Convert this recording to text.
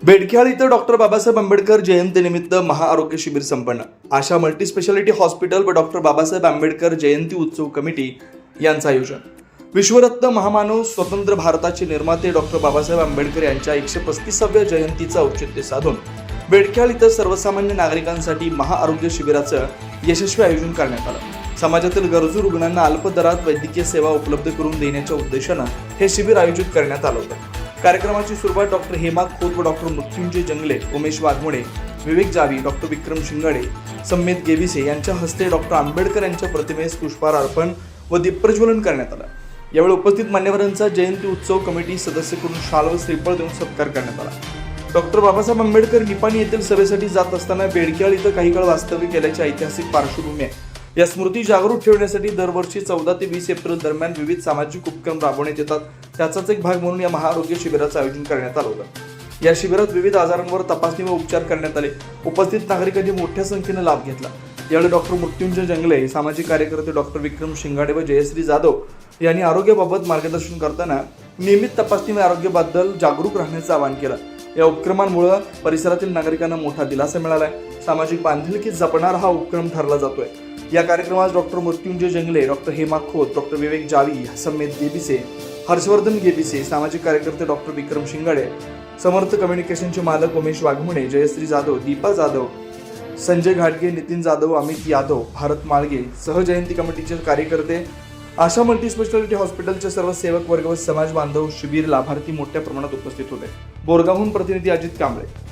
बेडख्याळ इथं डॉक्टर बाबासाहेब आंबेडकर जयंतीनिमित्त महाआरोग्य शिबिर संपन्न. आशा मल्टीस्पेशालिटी हॉस्पिटल व डॉक्टर बाबासाहेब आंबेडकर जयंती उत्सव कमिटी यांचं आयोजन. विश्वरत्न महामानव स्वतंत्र भारताचे निर्माते डॉक्टर बाबासाहेब आंबेडकर यांच्या 135व्या जयंतीचं औचित्य साधून बेडख्याळ इथं सर्वसामान्य नागरिकांसाठी महाआरोग्य शिबिराचं यशस्वी आयोजन करण्यात आलं. समाजातील गरजू रुग्णांना अल्प दरात वैद्यकीय सेवा उपलब्ध करून देण्याच्या उद्देशानं हे शिबिर आयोजित करण्यात आलं होतं. कार्यक्रमाची सुरुवात डॉक्टर हेमा खोत व डॉक्टर मृत्युंजय जंगले, उमेश वाघमोडे, विवेक जावी, डॉक्टर विक्रम शिंगाडे, सम्मेत गेविसे यांच्या हस्ते डॉक्टर आंबेडकर यांच्या प्रतिमेस पुष्पहार अर्पण व दीपप्रज्वलन करण्यात आलं. यावेळी उपस्थित मान्यवरांचा जयंती उत्सव कमिटी सदस्यकडून शाल व श्रीफळ देऊन सत्कार करण्यात आला. डॉक्टर बाबासाहेब आंबेडकर निपाणी येथील सभेसाठी जात असताना बेडख्याळ इथं काही काळ वास्तव्य केल्याची ऐतिहासिक पार्श्वभूमी आहे. या स्मृती जागरूक ठेवण्यासाठी दरवर्षी 14 ते 20 एप्रिल दरम्यान विविध सामाजिक उपक्रम राबवण्यात येतात. त्याचाच एक भाग म्हणून या महाआरोग्य शिबिराचं आयोजन करण्यात आलं होतं. या शिबिरात विविध आजारांवर तपासणी व उपचार करण्यात आले. उपस्थित नागरिकांनी मोठ्या संख्येने लाभ घेतला. यावेळी डॉक्टर मृत्युंजय जंगले, सामाजिक कार्यकर्ते डॉक्टर विक्रम शिंगाडे व जयश्री जाधव यांनी आरोग्याबाबत मार्गदर्शन करताना नियमित तपासणी व आरोग्याबद्दल जागरूक राहण्याचं आवाहन केलं. या उपक्रमांमुळे परिसरातील नागरिकांना मोठा दिलासा मिळालाय. सामाजिक बांधिलकी जपणारा हा उपक्रम ठरला जातोय. या कार्यक्रमात डॉक्टर मृत्युंजय जंगले, डॉक्टर हेमा खोत, डॉक्टर विवेक जावी, सम्मेत गेबिसे, हर्षवर्धन गेबिसे, सामाजिक कार्यकर्ते डॉक्टर विक्रम शिंगाडे, समर्थ कम्युनिकेशनचे मालक उमेश वाघमोडे, जयश्री जाधव, दीपा जाधव, संजय घाटगे, नितीन जाधव, अमित यादव, भारत माळगे सह जयंती कमिटीचे कार्यकर्ते, आशा मल्टीस्पेशालिटी हॉस्पिटलचे सर्व सेवक वर्ग व समाज बांधव, शिबिर लाभार्थी मोठ्या प्रमाणात उपस्थित होते. बोरगावहून प्रतिनिधी अजित कांबळे.